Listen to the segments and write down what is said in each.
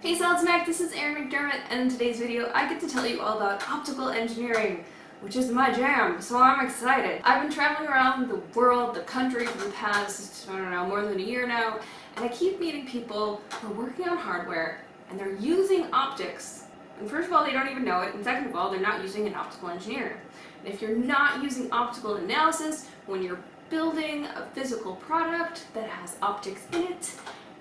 Hey SolidSmack, this is Erin McDermott, and in today's video I get to tell you all about optical engineering, which is my jam, so I'm excited. I've been traveling around the world, the country for the past, I don't know, more than a year now, and I keep meeting people who are working on hardware and they're using optics. And first of all, they don't even know it, and second of all, they're not using an optical engineer. And if you're not using optical analysis when you're building a physical product that has optics in it,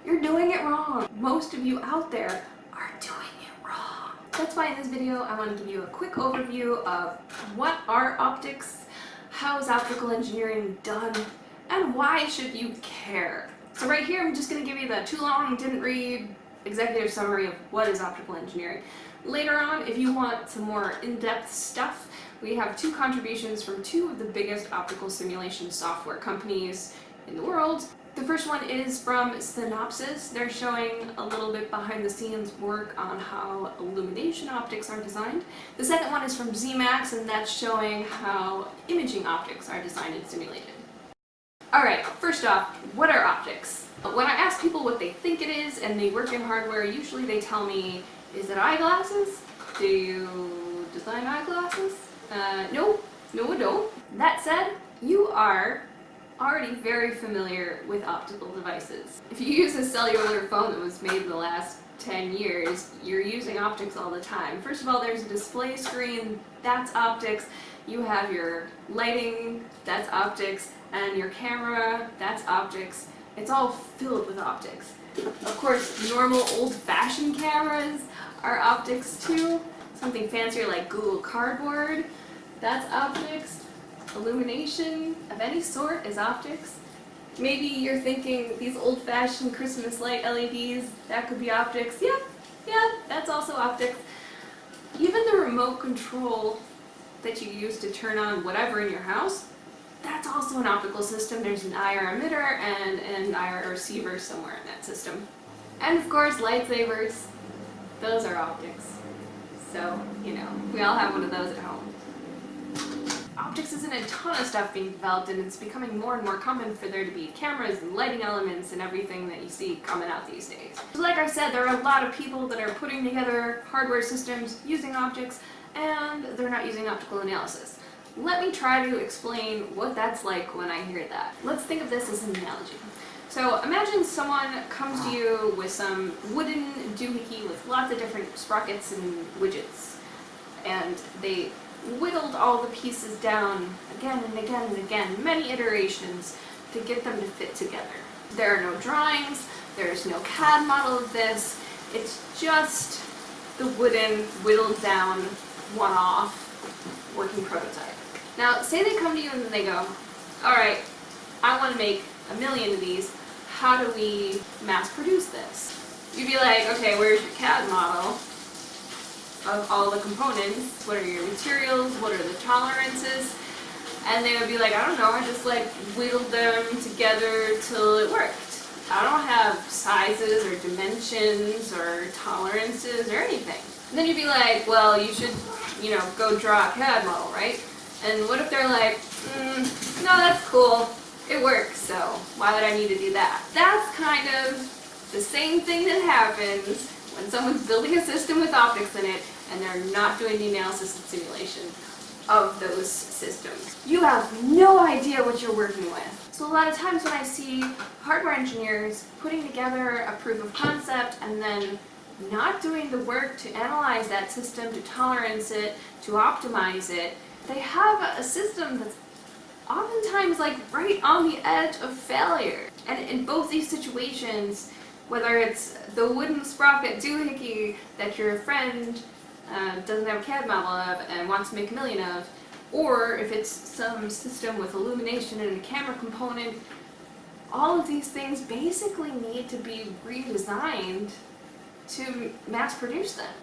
you're doing it wrong. Most of you out there are doing it wrong. That's why in this video I want to give you a quick overview of what are optics, how is optical engineering done, and why should you care. So right here I'm just going to give you the too long, didn't read executive summary of what is optical engineering. Later on, if you want some more in-depth stuff, we have two contributions from two of the biggest optical simulation software companies in the world. The first one is from Synopsys. They're showing a little bit behind the scenes work on how illumination optics are designed. The second one is from Zemax, and that's showing how imaging optics are designed and simulated. Alright, first off, what are optics? When I ask people what they think it is and they work in hardware, usually they tell me, is it eyeglasses? Do you design eyeglasses? No, I don't. That said, you are already very familiar with optical devices. If you use a cellular phone that was made in the last 10 years, you're using optics all the time. First of all, there's a display screen, that's optics. You have your lighting, that's optics, and your camera, that's optics. It's all filled with optics. Of course, normal old-fashioned cameras are optics too. Something fancier like Google Cardboard, that's optics. Illumination of any sort is optics. Maybe you're thinking these old-fashioned Christmas light LEDs, that could be optics. Yeah, that's also optics. Even the remote control that you use to turn on whatever in your house, that's also an optical system. There's an IR emitter and an IR receiver somewhere in that system. And of course, lightsabers. Those are optics. So, you know, we all have one of those at home. Optics is in a ton of stuff being developed, and it's becoming more and more common for there to be cameras and lighting elements and everything that you see coming out these days. So like I said, there are a lot of people that are putting together hardware systems using optics, and they're not using optical analysis. Let me try to explain what that's like when I hear that. Let's think of this as an analogy. So imagine someone comes to you with some wooden doohickey with lots of different sprockets and widgets, and they whittled all the pieces down again and again and again, many iterations to get them to fit together. There are no drawings, there's no CAD model of this, it's just the wooden, whittled down, one-off working prototype. Now, say they come to you and they go, alright, I want to make 1 million of these, how do we mass produce this? You'd be like, okay, where's your CAD model of all the components? What are your materials? What are the tolerances? And they would be like, I don't know, I just like whittled them together till it worked. I don't have sizes or dimensions or tolerances or anything. And then you'd be like, well, you should, go draw a CAD model, right? And what if they're like, no, that's cool, it works, so why would I need to do that? That's kind of the same thing that happens when someone's building a system with optics in it and they're not doing the analysis and simulation of those systems. You have no idea what you're working with. So a lot of times when I see hardware engineers putting together a proof of concept and then not doing the work to analyze that system, to tolerance it, to optimize it, they have a system that's oftentimes like right on the edge of failure. And in both these situations, whether it's the wooden sprocket doohickey that your friend doesn't have a CAD model of and wants to make 1 million of, or if it's some system with illumination and a camera component, all of these things basically need to be redesigned to mass produce them.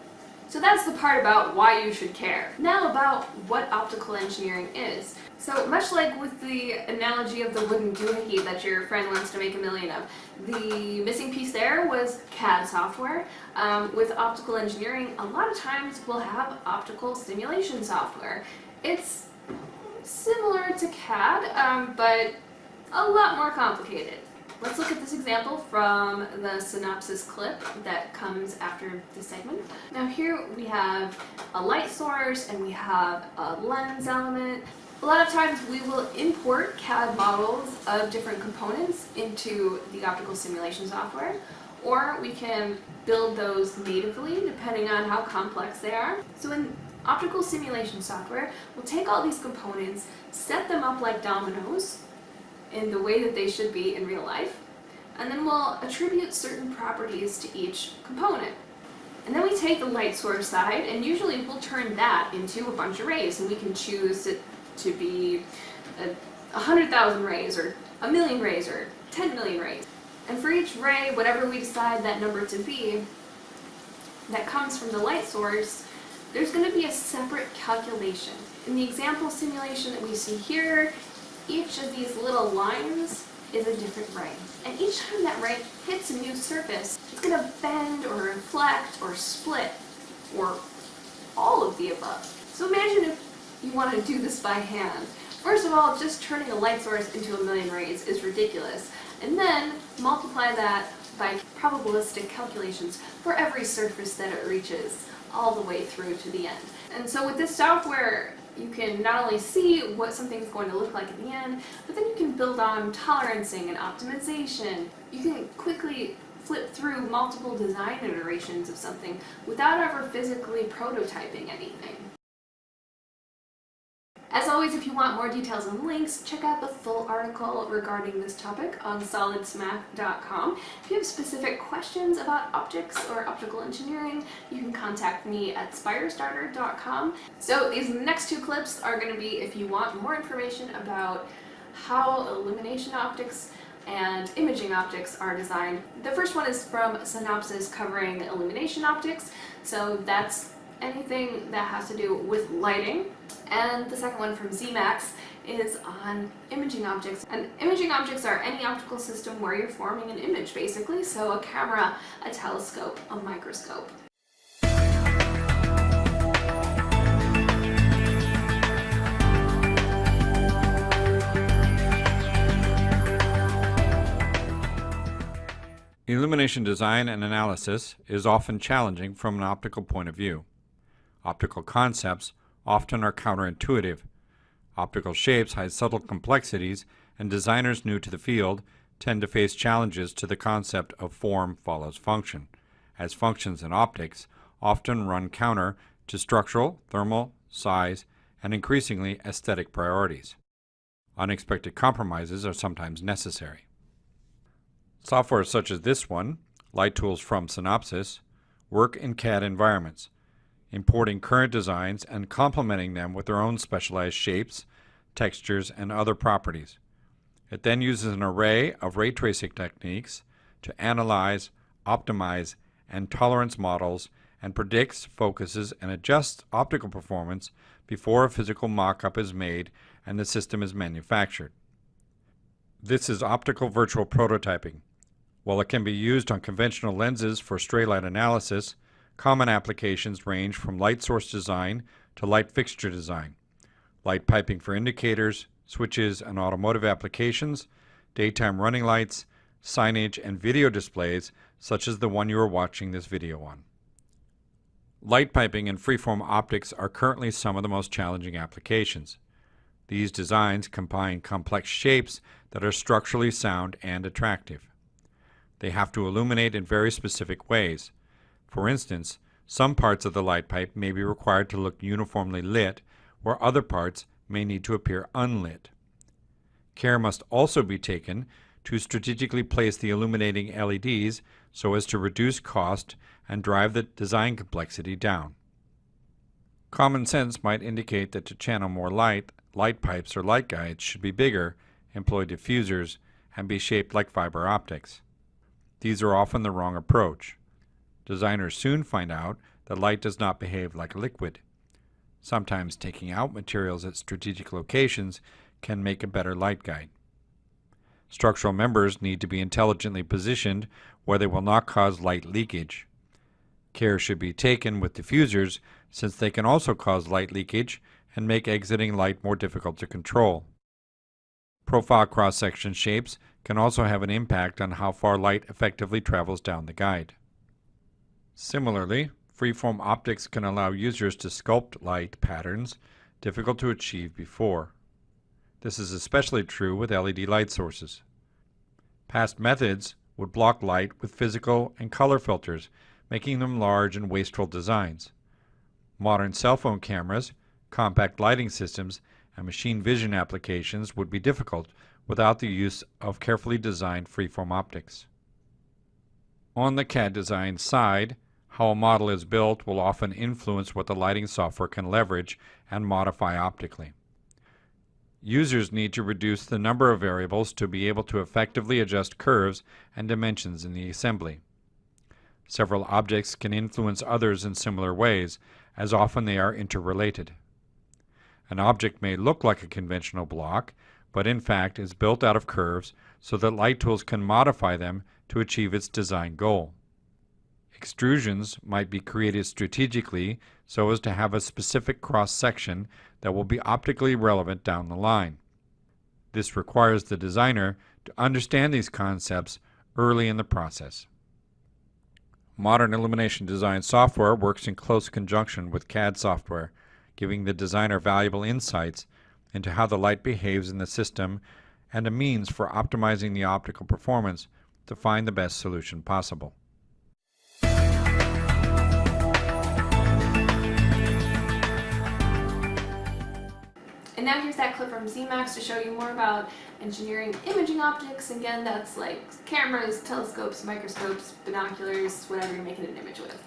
So that's the part about why you should care. Now about what optical engineering is. So much like with the analogy of the wooden doohickey that your friend wants to make 1 million of, the missing piece there was CAD software. With optical engineering, a lot of times we'll have optical simulation software. It's similar to CAD, but a lot more complicated. Let's look at this example from the Synopsys clip that comes after this segment. Now here we have a light source and we have a lens element. A lot of times we will import CAD models of different components into the optical simulation software, or we can build those natively depending on how complex they are. So in optical simulation software, we'll take all these components, set them up like dominoes in the way that they should be in real life, and then we'll attribute certain properties to each component. And then we take the light source side, and usually we'll turn that into a bunch of rays, and we can choose it to be 100,000 rays, or 1,000,000 rays, or 10 million rays. And for each ray, whatever we decide that number to be, that comes from the light source, there's going to be a separate calculation. In the example simulation that we see here, each of these little lines is a different ray. And each time that ray hits a new surface, it's going to bend or reflect or split, or all of the above. So imagine if you want to do this by hand. First of all, just turning a light source into 1,000,000 rays is ridiculous. And then multiply that by probabilistic calculations for every surface that it reaches, all the way through to the end. And so with this software, you can not only see what something's going to look like at the end, but then you can build on tolerancing and optimization. You can quickly flip through multiple design iterations of something without ever physically prototyping anything. As always, if you want more details and links, check out the full article regarding this topic on SolidSmack.com. If you have specific questions about optics or optical engineering, you can contact me at SpireStarter.com. So these next two clips are going to be if you want more information about how illumination optics and imaging optics are designed. The first one is from Synopsys covering illumination optics, so that's anything that has to do with lighting. And the second one from Zemax is on imaging optics. And imaging optics are any optical system where you're forming an image, basically. So a camera, a telescope, a microscope. Illumination design and analysis is often challenging from an optical point of view. Optical concepts often are counterintuitive. Optical shapes hide subtle complexities, and designers new to the field tend to face challenges to the concept of form follows function, as functions in optics often run counter to structural, thermal, size, and increasingly aesthetic priorities. Unexpected compromises are sometimes necessary. Software such as this one, LightTools from Synopsys, work in CAD environments, importing current designs and complementing them with their own specialized shapes, textures, and other properties. It then uses an array of ray tracing techniques to analyze, optimize, and tolerance models and predicts, focuses, and adjusts optical performance before a physical mock-up is made and the system is manufactured. This is optical virtual prototyping. While it can be used on conventional lenses for stray light analysis, common applications range from light source design to light fixture design, light piping for indicators, switches and automotive applications, daytime running lights, signage, and video displays such as the one you are watching this video on. Light piping and freeform optics are currently some of the most challenging applications. These designs combine complex shapes that are structurally sound and attractive. They have to illuminate in very specific ways. For instance, some parts of the light pipe may be required to look uniformly lit, where other parts may need to appear unlit. Care must also be taken to strategically place the illuminating LEDs so as to reduce cost and drive the design complexity down. Common sense might indicate that to channel more light, light pipes or light guides should be bigger, employ diffusers, and be shaped like fiber optics. These are often the wrong approach. Designers soon find out that light does not behave like liquid. Sometimes taking out materials at strategic locations can make a better light guide. Structural members need to be intelligently positioned where they will not cause light leakage. Care should be taken with diffusers since they can also cause light leakage and make exiting light more difficult to control. Profile cross-section shapes can also have an impact on how far light effectively travels down the guide. Similarly, freeform optics can allow users to sculpt light patterns difficult to achieve before. This is especially true with LED light sources. Past methods would block light with physical and color filters, making them large and wasteful designs. Modern cell phone cameras, compact lighting systems, and machine vision applications would be difficult without the use of carefully designed freeform optics. On the CAD design side, how a model is built will often influence what the lighting software can leverage and modify optically. Users need to reduce the number of variables to be able to effectively adjust curves and dimensions in the assembly. Several objects can influence others in similar ways, as often they are interrelated. An object may look like a conventional block, but in fact is built out of curves so that LightTools can modify them to achieve its design goal. Extrusions might be created strategically so as to have a specific cross-section that will be optically relevant down the line. This requires the designer to understand these concepts early in the process. Modern Illumination design software works in close conjunction with CAD software, giving the designer valuable insights into how the light behaves in the system and a means for optimizing the optical performance to find the best solution possible. And now here's that clip from Zemax to show you more about engineering imaging optics. Again, that's like cameras, telescopes, microscopes, binoculars, whatever you're making an image with.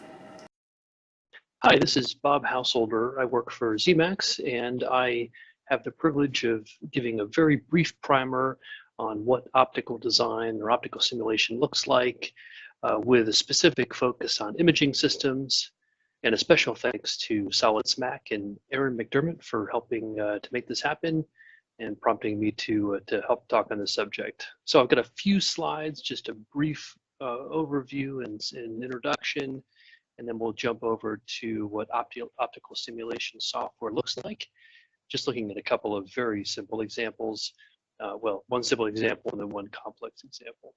Hi, this is Bob Householder. I work for Zemax, and I have the privilege of giving a very brief primer on what optical design or optical simulation looks like, with a specific focus on imaging systems. And a special thanks to SolidSmack and Aaron McDermott for helping to make this happen and prompting me to help talk on this subject. So I've got a few slides, just a brief overview and introduction, and then we'll jump over to what optical simulation software looks like. Just looking at a couple of very simple examples. Well, one simple example and then one complex example.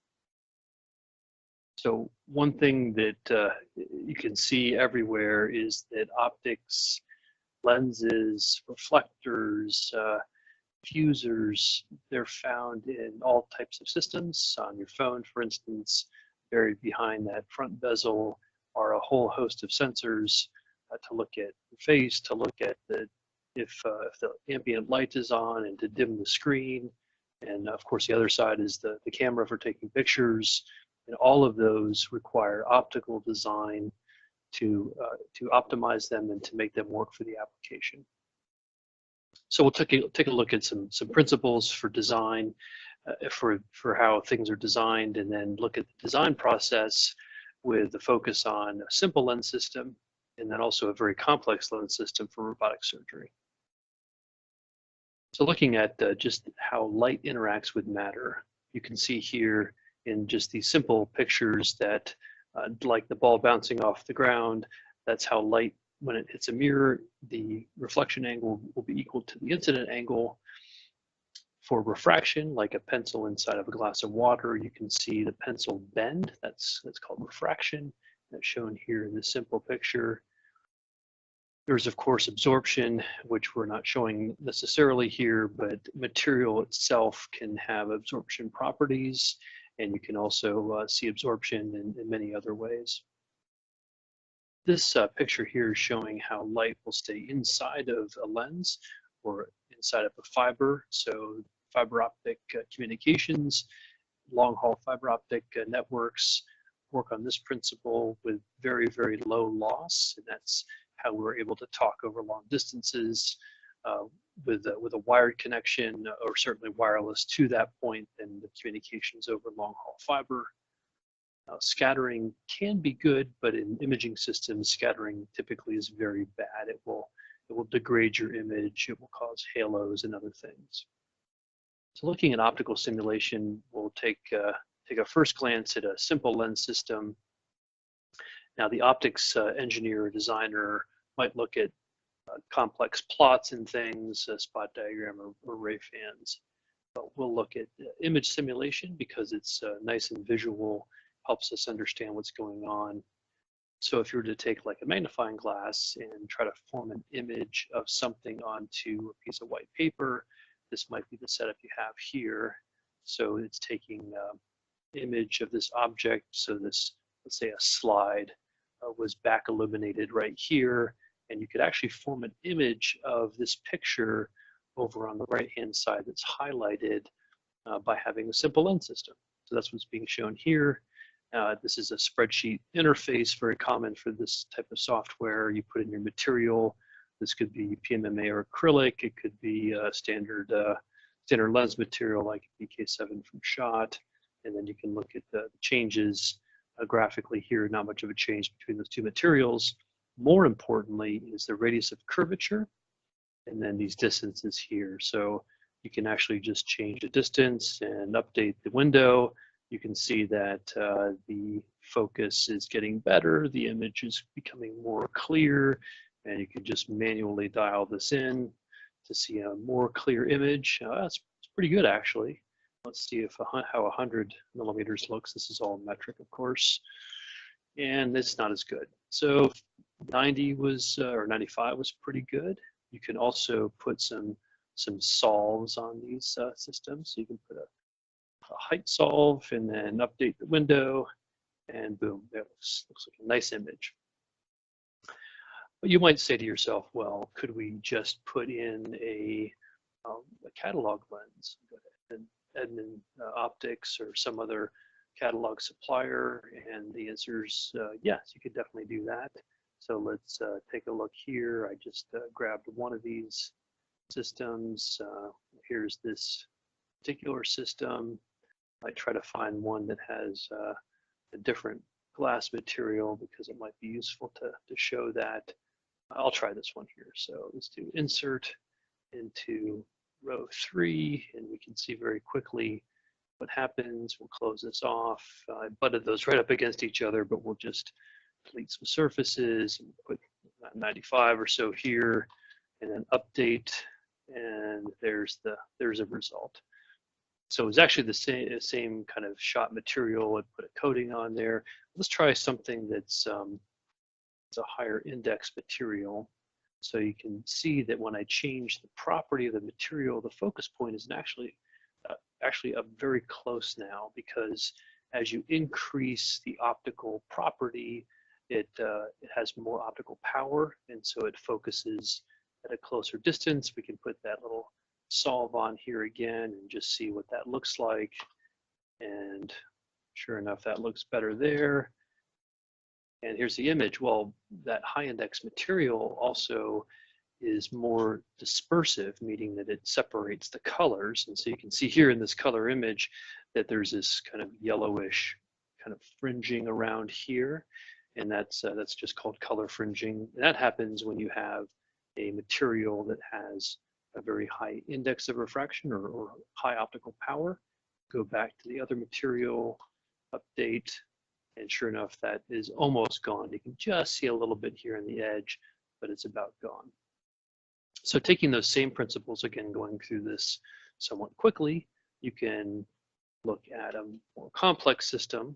So one thing that you can see everywhere is that optics, lenses, reflectors, fusers, they're found in all types of systems. On your phone, for instance, buried behind that front bezel are a whole host of sensors to look at your face, to look at if the ambient light is on and to dim the screen. And of course, the other side is the camera for taking pictures. And all of those require optical design to optimize them and to make them work for the application. So we'll take a look at some principles for design, for how things are designed, and then look at the design process with the focus on a simple lens system, and then also a very complex lens system for robotic surgery. So looking at just how light interacts with matter, you can see here in just these simple pictures that like the ball bouncing off the ground, that's how light, when it hits a mirror, the reflection angle will be equal to the incident angle. For refraction, like a pencil inside of a glass of water, you can see the pencil bend. That's called refraction. That's shown here in this simple picture. There's of course absorption, which we're not showing necessarily here, but material itself can have absorption properties. And you can also see absorption in many other ways. This picture here is showing how light will stay inside of a lens or inside of a fiber. So fiber optic communications, long haul fiber optic networks work on this principle with very, very low loss. And that's how we're able to talk over long distances with a wired connection, or certainly wireless to that point, and the communications over long haul fiber. Scattering can be good, but in imaging systems, scattering typically is very bad. It will degrade your image. It will cause halos and other things. So looking at optical simulation, we'll take a first glance at a simple lens system. Now the optics engineer or designer might look at complex plots and things, a spot diagram or ray fans. But we'll look at image simulation because it's nice and visual, helps us understand what's going on. So if you were to take like a magnifying glass and try to form an image of something onto a piece of white paper, this might be the setup you have here. So it's taking image of this object. So this, let's say a slide was back illuminated right here, and you could actually form an image of this picture over on the right-hand side that's highlighted by having a simple lens system. So that's what's being shown here. This is a spreadsheet interface, very common for this type of software. You put in your material. This could be PMMA or acrylic. It could be standard lens material like BK7 from Schott. And then you can look at the changes graphically here. Not much of a change between those two materials. More importantly is the radius of curvature and then these distances here. So you can actually just change the distance and update the window. You can see that the focus is getting better, the image is becoming more clear, and you can just manually dial this in to see a more clear image. That's pretty good actually. Let's see if how 100 millimeters looks. This is all metric, of course, and it's not as good. So 90 was or 95 was pretty good. You can also put some solves on these systems. So you can put a height solve and then update the window, and boom, that looks like a nice image. But you might say to yourself, well, could we just put in a catalog lens? Go to Edmund Optics or some other catalog supplier, and the answer is yes, you could definitely do that. So let's take a look here. I just grabbed one of these systems. Here's this particular system. I try to find one that has a different glass material because it might be useful to show that. I'll try this one here. So let's do insert into row 3, and we can see very quickly what happens. We'll close this off. I butted those right up against each other, but we'll just delete some surfaces and put 95 or so here, and then update, and there's a result. So it's actually the same kind of shot material. I put a coating on there. Let's try something that's it's a higher index material. So you can see that when I change the property of the material, the focus point is actually up very close now, because as you increase the optical property, it has more optical power, and so it focuses at a closer distance. We can put that little solve on here again and just see what that looks like. And sure enough, that looks better there. And here's the image. Well, that high index material also is more dispersive, meaning that it separates the colors. And so you can see here in this color image that there's this kind of yellowish kind of fringing around here. And that's just called color fringing. And that happens when you have a material that has a very high index of refraction or high optical power. Go back to the other material, update, and sure enough, that is almost gone. You can just see a little bit here on the edge, but it's about gone. So taking those same principles, again, going through this somewhat quickly, you can look at a more complex system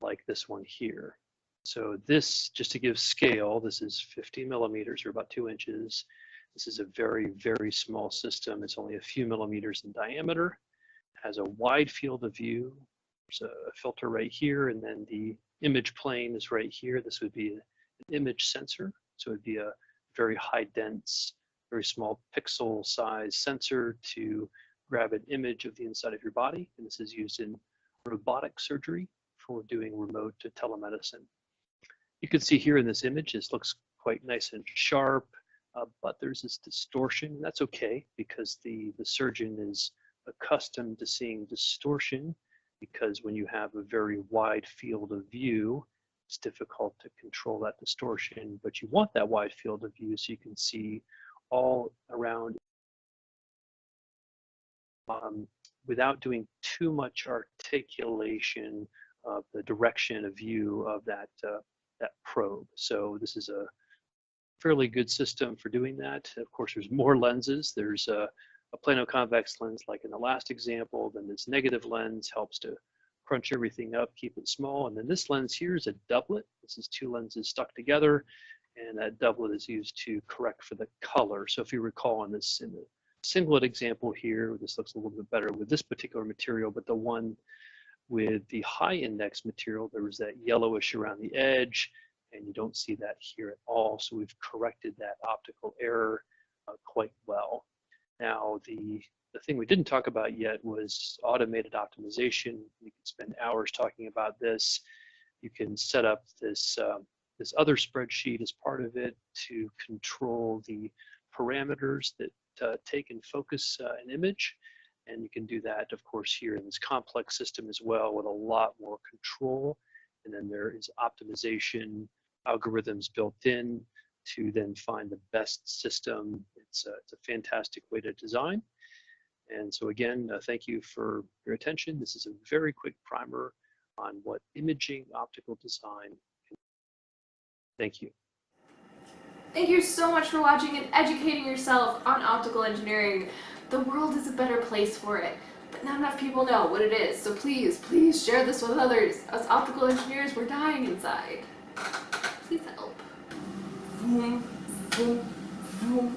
like this one here. So this, just to give scale, this is 50 millimeters or about 2 inches. This is a very, very small system. It's only a few millimeters in diameter. It has a wide field of view. There's a filter right here, and then the image plane is right here. This would be an image sensor. So it would be a very high dense, very small pixel size sensor to grab an image of the inside of your body. And this is used in robotic surgery for doing remote telemedicine. You can see here in this image, this looks quite nice and sharp, but there's this distortion, and that's okay because the surgeon is accustomed to seeing distortion, because when you have a very wide field of view, it's difficult to control that distortion, but you want that wide field of view so you can see all around without doing too much articulation of the direction of view of that probe. So this is a fairly good system for doing that. Of course, there's more lenses. There's a plano-convex lens like in the last example. Then this negative lens helps to crunch everything up, keep it small. And then this lens here is a doublet. This is two lenses stuck together, and that doublet is used to correct for the color. So if you recall in the singlet example here, this looks a little bit better with this particular material, but the one with the high index material, there was that yellowish around the edge, and you don't see that here at all. So we've corrected that optical error quite well. Now, the thing we didn't talk about yet was automated optimization. You can spend hours talking about this. You can set up this, this other spreadsheet as part of it to control the parameters that take and focus an image. And you can do that, of course, here in this complex system as well with a lot more control. And then there is optimization algorithms built in to then find the best system. It's a fantastic way to design. And so again, thank you for your attention. This is a very quick primer on what imaging optical design can do. Thank you. Thank you so much for watching and educating yourself on optical engineering. The world is a better place for it, but not enough people know what it is. So please, please share this with others. Us optical engineers, we're dying inside. Please help. Vroom, vroom, vroom.